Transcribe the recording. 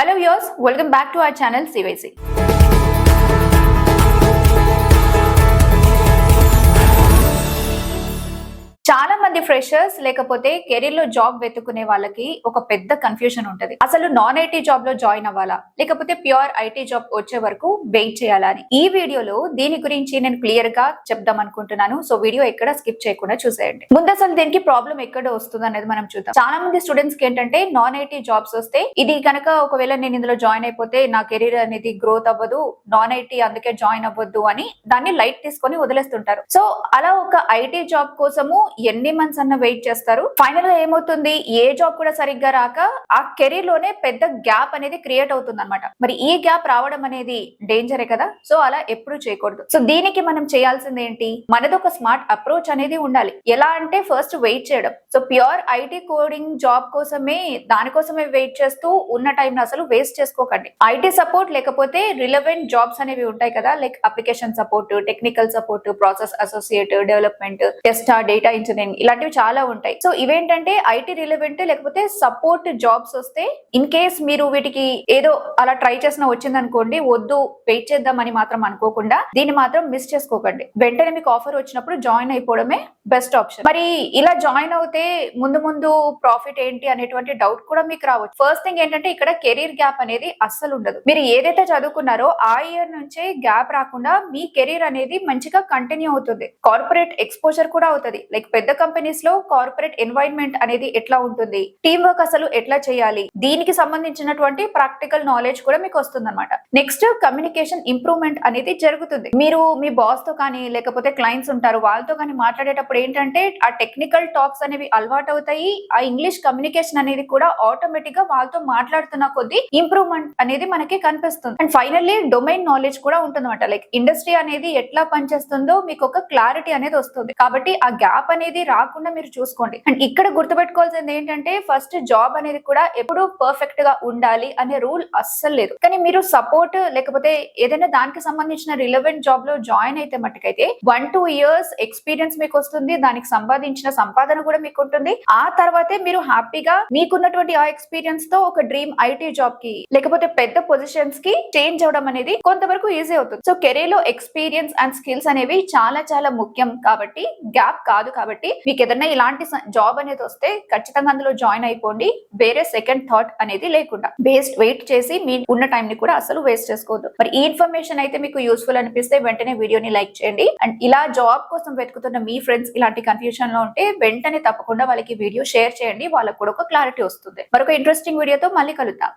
Hello viewers, welcome back to our channel CYC. చాలా మంది freshers లేకపోతే కెరీర్ లో జాబ్ వెతుకునే వాళ్ళకి ఒక పెద్ద కన్ఫ్యూజన్ ఉంటది. అసలు నాన్ ఐటీ జాబ్ లో జాయిన్ అవ్వాలా లేకపోతే ప్యూర్ ఐటీ జాబ్ వచ్చే వరకు వెయిట్ చేయాలా అని ఈ వీడియోలో దీని గురించి నేను క్లియర్ గా చెప్దాం అనుకుంటున్నాను. సో వీడియో ఎక్కడ స్కిప్ చేయకుండా చూసేయండి. ముందు అసలు దీనికి ప్రాబ్లం ఎక్కడ వస్తుంది అనేది మనం చూద్దాం. చాలా మంది స్టూడెంట్స్ కి ఏంటంటే నాన్ ఐటీ జాబ్స్ వస్తే ఇది కనుక ఒకవేళ నేను ఇందులో జాయిన్ అయిపోతే నా కెరీర్ అనేది గ్రోత్ అవ్వదు, నాన్ ఐటీ అందుకే జాయిన్ అవ్వద్దు అని దాన్ని లైట్ తీసుకొని వదిలేస్తుంటారు. సో అలా ఒక ఐటీ జాబ్ కోసము ఎన్ని మంత్స్ అన్న వెయిట్ చేస్తారు. ఫైనల్ గా ఏమవుతుంది, ఏ జాబ్ కూడా సరిగ్గా రాక ఆ కెరీర్ లోనే పెద్ద గ్యాప్ అనేది క్రియేట్ అవుతుంది అనమాట. మరి ఈ గ్యాప్ రావడం అనేది డేంజరే కదా. సో అలా ఎప్పుడు చేయకూడదు. సో దీనికి మనం చేయాల్సింది ఏంటి, మనది ఒక స్మార్ట్ అప్రోచ్ అనేది ఉండాలి. ఎలా అంటే ఫస్ట్ వెయిట్ చేయడం. So pure IT coding job కోసమే దానికోసమే వెయిట్ చేస్తూ ఉన్న టైం అసలు వేస్ట్ చేసుకోకండి. ఐటీ సపోర్ట్ లేకపోతే రిలవెంట్ జాబ్స్ అనేవి ఉంటాయి కదా, like application support, technical support, process associate, development, tester, data engineering ఇలాంటివి చాలా ఉంటాయి. సో ఇవేంటంటే ఐటీ రిలవెంట్ లేకపోతే సపోర్ట్ జాబ్స్ వస్తే ఇన్ కేస్ మీరు వీటికి ఏదో అలా ట్రై చేసిన వచ్చింది అనుకోండి, వద్దు వెయిట్ చేద్దామని మాత్రం అనుకోకుండా దీన్ని మాత్రం మిస్ చేసుకోకండి. వెంటనే మీకు ఆఫర్ వచ్చినప్పుడు జాయిన్ అయిపోవడమే బెస్ట్ ఆప్షన్. మరి ఇలా జాయిన్ అవుతే ముందు ముందు ప్రాఫిట్ ఏంటి అనేటువంటి డౌట్ కూడా మీకు రావచ్చు. ఫస్ట్ థింగ్ ఏంటంటే ఇక్కడ కెరీర్ గ్యాప్ అనేది అస్సలు ఉండదు. మీరు ఏదైతే చదువుకున్నారో ఆ ఇయర్ నుంచే గ్యాప్ రాకుండా మీ కెరీర్ అనేది మంచిగా కంటిన్యూ అవుతుంది. కార్పొరేట్ ఎక్స్పోజర్ కూడా అవుతుంది. లైక్ పెద్ద కంపెనీస్ లో కార్పొరేట్ ఎన్వైరన్మెంట్ అనేది ఎట్లా ఉంటుంది, టీమ్ వర్క్ అసలు ఎట్లా చేయాలి, దీనికి సంబంధించినటువంటి ప్రాక్టికల్ నాలెడ్జ్ కూడా మీకు వస్తుంది అనమాట. నెక్స్ట్ కమ్యూనికేషన్ ఇంప్రూవ్మెంట్ అనేది జరుగుతుంది. మీరు మీ బాస్ తో కానీ లేకపోతే క్లయింట్స్ ఉంటారు వాళ్ళతో కానీ మాట్లాడేటప్పుడు ఏంటంటే ఆ టెక్నికల్ టాక్స్ అనేవి అలవాటు అవుతాయి. ఆ ఇంగ్లీష్ కమ్యూనికేషన్ అనేది కూడా ఆటోమేటిక్ గా వాళ్ళతో మాట్లాడుతున్న కొద్దీ ఇంప్రూవ్మెంట్ అనేది మనకి కనిపిస్తుంది. అండ్ ఫైనల్లీ డొమైన్ నాలెడ్జ్ కూడా ఉంటుంది అనమాట. లైక్ ఇండస్ట్రీ అనేది ఎట్లా పనిచేస్తుందో మీకు ఒక క్లారిటీ అనేది వస్తుంది. కాబట్టి ఆ గ్యాప్ అనేది రాకుండా మీరు చూసుకోండి. అండ్ ఇక్కడ గుర్తుపెట్టుకోవాల్సింది ఏంటంటే ఫస్ట్ జాబ్ అనేది కూడా ఎప్పుడు పర్ఫెక్ట్ గా ఉండాలి అనే రూల్ అస్సలు లేదు. కానీ మీరు సపోర్ట్ లేకపోతే ఏదైనా దానికి సంబంధించిన రిలవెంట్ జాబ్ లో జాయిన్ అయితే మట్టుకైతే 1-2 years ఎక్స్పీరియన్స్ మీకు వస్తుంది. దానికి సంపాదించిన సంపాదన కూడా మీకు ఉంటుంది. ఆ తర్వాతే మీరు హ్యాపీగా మీకున్నటువంటి ఆ ఎక్స్పీరియన్స్ తో ఒక డ్రీమ్ ఐటీ జాబ్ కి లేకపోతే పెద్ద పొజిషన్స్ కి చేంజ్ అవడం అనేది కొంతవరకు ఈజీ అవుతుంది. సో కెరీర్ లో ఎక్స్పీరియన్స్ అండ్ స్కిల్స్ అనేవి చాలా చాలా ముఖ్యం. కాబట్టి గ్యాప్ కాదు. కాబట్టి మీకు ఏదైనా ఇలాంటి జాబ్ అనేది వస్తే ఖచ్చితంగా అందులో జాయిన్ అయిపోండి. వేరే సెకండ్ థాట్ అనేది లేకుండా వెయిట్ చేసి మీ ఉన్న టైం ని కూడా అసలు వేస్ట్ చేసుకోవద్దు. మరి ఈ ఇన్ఫర్మేషన్ అయితే మీకు యూస్ఫుల్ అనిపిస్తే వెంటనే వీడియోని లైక్ చేయండి. అండ్ ఇలా జాబ్ కోసం వెతుకుతున్న మీ ఫ్రెండ్స్ ఇలాంటి కన్ఫ్యూజన్ లో ఉంటే వెంటనే తప్పకుండా వాళ్ళకి వీడియో షేర్ చేయండి. వాళ్ళకి కూడా ఒక క్లారిటీ వస్తుంది. మరొక ఇంట్రెస్టింగ్ వీడియోతో మళ్ళీ కలుద్దాం.